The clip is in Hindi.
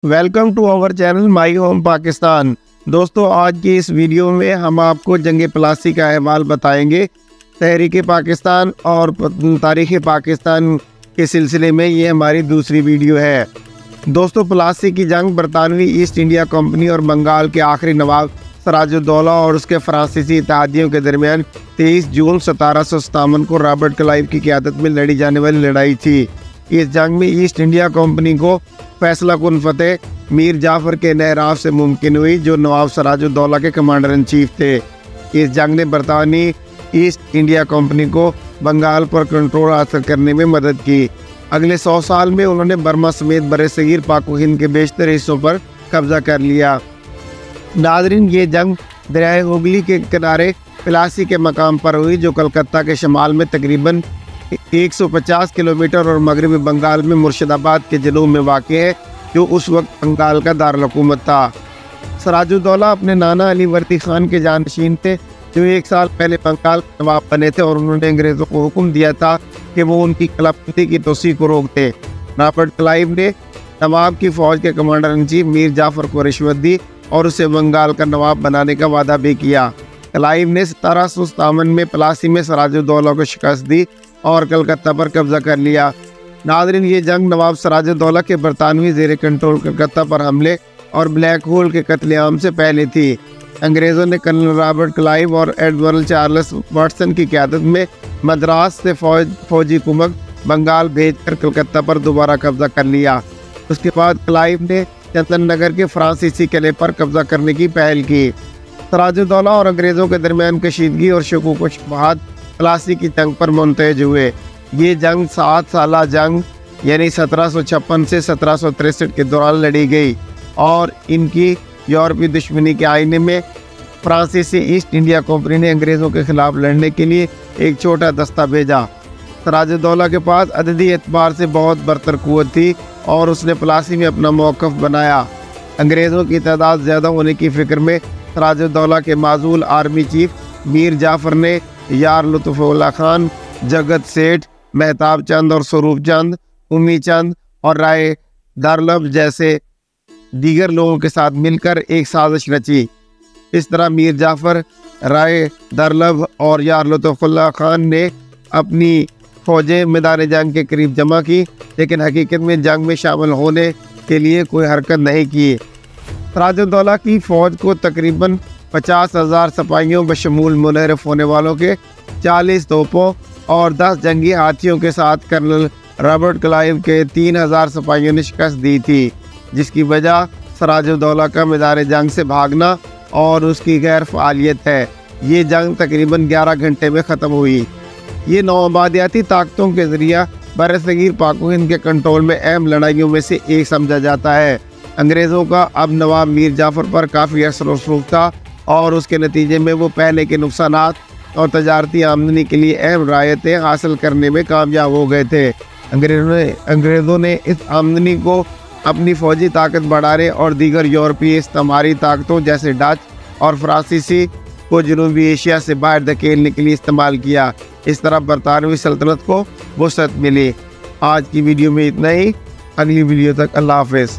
Welcome to our channel my home Pakistan. दोस्तों, आज की इस वीडियो में हम आपको जंग प्लासी का अहवाल बताएंगे। तहरीक पाकिस्तान और तारीख़ पाकिस्तान के सिलसिले में ये हमारी दूसरी वीडियो है। दोस्तों, प्लासी की जंग बरतानवी ईस्ट इंडिया कंपनी और बंगाल के आखिरी नवाब सिराजुद्दौला और उसके फ्रांसीसी इत्तेहादियों के दरमियान 23 जून 1757 को रॉबर्ट क्लाइव की क़यादत में लड़ी जाने वाली लड़ाई थी। इस जंग में ईस्ट इंडिया कंपनी को फैसला कुन फतेह मीर जाफर के नहराव से मुमकिन हुई, जो नवाब सिराजुद्दौला के कमांडर इन चीफ थे। इस जंग ने बरतानी ईस्ट इंडिया कंपनी को बंगाल पर कंट्रोल हासिल करने में मदद की। अगले 100 साल में उन्होंने बर्मा समेत बरसगीर पाक व हिंद के बेशतर हिस्सों पर कब्जा कर लिया। नाज़रीन, ये जंग दरियाए हुगली के किनारे प्लासी के मकाम पर हुई, जो कलकत्ता के शमाल में तकरीबन 150 किलोमीटर और मगरबी बंगाल में मुर्शिदाबाद के जनूब में वाक़ है, जो उस वक्त बंगाल का दारुल हुकूमत था। सिराजुद्दौला अपने नाना अली वर्दी खान के जानशीन थे, जो 1 साल पहले बंगाल के नवाब बने थे, और उन्होंने अंग्रेज़ों को हुक्म दिया था कि वो उनकी कलाबंदी की तोसी को रोक दें। रॉबर्ट क्लाइव ने नवाब की फ़ौज के commander in chief Mir Jafar को रिश्वत दी और उसे बंगाल का नवाब बनाने का वादा भी किया। क्लाइव ने 1757 में प्लासी में सिराजुद्दौला को शिकस्त दी और कलकत्ता पर कब्जा कर लिया। नाज़रीन, ये जंग नवाब सिराजुद्दौला के बरतानवी ज़ेर कंट्रोल कलकत्ता पर हमले और ब्लैक होल के कत्लेआम से पहले थी। अंग्रेज़ों ने कर्नल रॉबर्ट क्लाइव और एडमिरल चार्ल्स वाटसन की क़यादत में मद्रास से फौजी कुमक बंगाल भेजकर कलकत्ता पर दोबारा कब्जा कर लिया। उसके बाद क्लाइव ने चंदन नगर के फ्रांसीसी किले पर कब्जा करने की पहल की। सिराजुद्दौला और अंग्रेज़ों के दरमियान कशीदगी और शकूक व शुबहात प्लासी की जंग पर मुंतज हुए। ये जंग 7 साला जंग यानी 1756 से 1763 के दौरान लड़ी गई और इनकी यूरोपीय दुश्मनी के आईने में फ्रांसीसी ईस्ट इंडिया कंपनी ने अंग्रेज़ों के खिलाफ लड़ने के लिए एक छोटा दस्ता भेजा। सिराजुद्दौला के पास अददी एतबार से बहुत बरतर कुव्वत थी और उसने प्लासी में अपना मौक़िफ़ बनाया। अंग्रेज़ों की तादाद ज़्यादा होने की फ़िक्र में सिराजुद्दौला के माजूल आर्मी चीफ मीर जाफर ने यार लुत्फ़ुल्ला खान, जगत सेठ, महताब चंद और स्वरूप चंद, उम्मी चंद और राय दरलब जैसे दीगर लोगों के साथ मिलकर एक साजिश रची। इस तरह मीर जाफर, राय दरलब और यार लुत्फ़ुल्ला खान ने अपनी फ़ौजें मैदान जंग के करीब जमा की, लेकिन हकीकत में जंग में शामिल होने के लिए कोई हरकत नहीं की। सिराजुद्दौला की फ़ौज को तकरीबन 50,000 सिपाहियों बशमूल मुनहरफ होने वालों के 40 तोपों और 10 जंगी हाथियों के साथ कर्नल रॉबर्ट क्लाइव के 3,000 सिपाहियों ने शिकस्त दी थी, जिसकी वजह सिराजुद्दौला का मैदान जंग से भागना और उसकी गैर फ़ालियत है। ये जंग तकरीबन 11 घंटे में ख़त्म हुई। ये नौआबादियाती ताकतों के ज़रिए बरसगीर पाक व हिंद के कंट्रोल में अहम लड़ाइयों में से एक समझा जाता है। अंग्रेज़ों का अब नवाब मीर जाफर पर काफ़ी असर रसूख था और उसके नतीजे में वो पहले के नुकसानात और तजारती आमदनी के लिए अहम रायतें हासिल करने में कामयाब हो गए थे। अंग्रेज़ों ने इस आमदनी को अपनी फ़ौजी ताकत बढ़ाने और दीगर यूरोपीय इस्तेमारी ताकतों जैसे डच और फ्रांसीसी को जनूबी एशिया से बाहर धकेलने के लिए इस्तेमाल किया। इस तरह बरतानवी सल्तनत को वसअत मिली। आज की वीडियो में इतना ही। अगली वीडियो तक अल्लाह हाफ़िज़।